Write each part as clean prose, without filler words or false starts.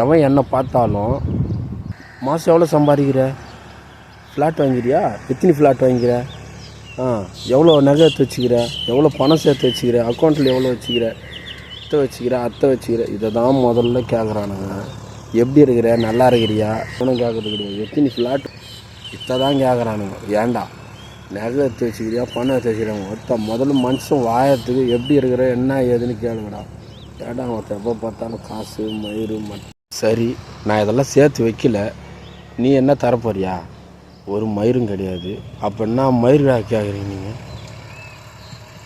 எவன் என்னை பார்த்தாலும் மாதம் எவ்வளோ சம்பாதிக்கிற, ஃப்ளாட் வாங்கிறியா, எத்தனை ஃப்ளாட் வாங்கிக்கிற, எவ்வளோ நகை எடுத்து வச்சுக்கிற, எவ்வளோ பணம் சேர்த்து வச்சுக்கிற, அக்கௌண்ட்டில் எவ்வளோ வச்சுக்கிற, அத்தை வச்சுக்கிற, இதை தான் முதல்ல கேட்குறானுங்க. எப்படி இருக்கிற, நல்லா இருக்கிறியா, ஒன்றும் கேட்குறது கிடையாது. எத்தனை ஃப்ளாட் இதை தான் கேட்குறானுங்க. ஏன்டா நகை எடுத்து வச்சுக்கிறியா, பணம் எடுத்து வச்சுக்கிறாங்க. முதல்ல மனுஷன் வாயத்துக்கு எப்படி இருக்கிற என்ன ஏதுன்னு கேளுங்கடா. ஏன்டா அவன் எப்போ பார்த்தாலும் காசு மயிறு சரி, நான் இதெல்லாம் சேர்த்து வைக்கல, நீ என்ன தரப்போறியா, ஒரு மயிரும் கிடையாது. அப்போ என்ன மயிர் கேட்குறீங்க நீங்கள்?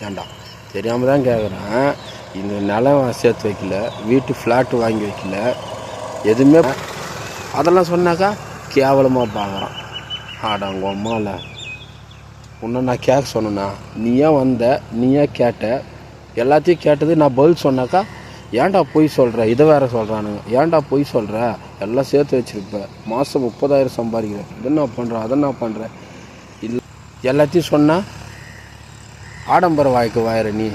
ஏன்டா தெரியாமல் தான் கேட்குறேன். இந்த நிலம் சேர்த்து வைக்கல, வீட்டு ஃப்ளாட்டு வாங்கி வைக்கல, எதுவுமே. அதெல்லாம் சொன்னாக்கா கேவலமாக பார்க்குறான். ஆடாங்க அம்மாவில் இன்னும் நான் கேட்க சொன்னேண்ணா, நீ ஏன் வந்த, நீ ஏன் கேட்ட, எல்லாத்தையும் கேட்டது நான் பதில் சொன்னாக்கா ஏன்டா பொய் சொல்கிற, இதை வேறு சொல்கிறானுங்க. ஏன்டா பொய் சொல்கிற, எல்லாம் சேர்த்து வச்சுருப்ப, மாதம் 30,000 சம்பாதிக்கிறேன், இதை நான் பண்ணுறேன், அதை நான் பண்ணுறேன், இல்லை எல்லாத்தையும் சொன்னால் ஆடம்பர வாய்க்கு வாயிற. நீ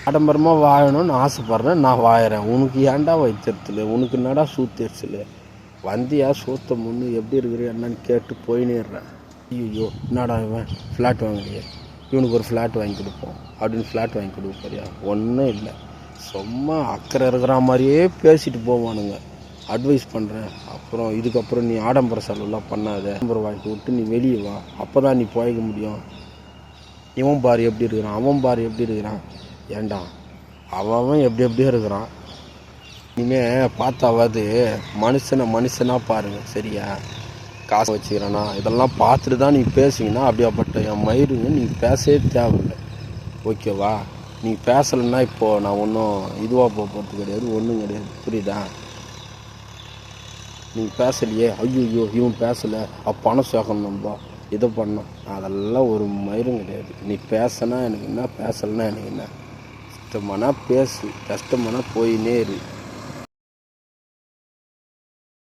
ஆடம்பரமாக வாழணும்னு ஆசைப்பட்றேன், நான் வாயிறேன். உனக்கு ஏன்டா வைத்திருத்தல், உனக்கு என்னடா சூத்தரிச்சல், வந்தியா சூத்த முன்னு எப்படி இருக்கிற என்னன்னு கேட்டு போயினேடுறேன். ஐயோ என்னடா இவன் ஃப்ளாட் வாங்கலையே, இவனுக்கு ஒரு ஃப்ளாட் வாங்கி கொடுப்போம் அப்படின்னு ஃப்ளாட் வாங்கி கொடுப்பறியா? ஒன்றும் இல்லை, சும்மா அக்கறை இருக்கிற மாதிரியே பேசிட்டு போவானுங்க. அட்வைஸ் பண்ணுறேன், அப்புறம் இதுக்கப்புறம் நீ ஆடம்பர செலவுலாம் பண்ணாத, ஆடம்பர வாழ்க்கை விட்டு நீ வெளியே வா, அப்போ தான் நீ போய்க்க முடியும். இவன் பாரு எப்படி இருக்கிறான், அவன் பாரு எப்படி இருக்கிறான். ஏண்டா அவன் எப்படியோ இருக்கிறான். இனிமேல் பார்த்தாவது மனுஷனாக பாருங்கள் சரியா? காசு வச்சுக்கிறேண்ணா இதெல்லாம் பார்த்துட்டு தான் நீ பேசுங்கன்னா அப்படியாப்பட்ட என் மயிருங்க நீ பேசவே தேவையில்லை, ஓகேவா? நீ பேசலைன்னா இப்போது நான் ஒன்றும் இதுவாக போகிறது கிடையாது, ஒன்றும் கிடையாது, புரியுதா? நீ பேசலையே, ஐயோ இவன் பேசலை, பணம் சேர்க்கணும், நம்ம இதை பண்ணோம், அதெல்லாம் ஒரு மயிரும் கிடையாது. நீ பேசினா எனக்கு என்ன, பேசலைன்னா எனக்கு என்ன. இஷ்டமானா பேசு, கஷ்டமானா போயினே இரு.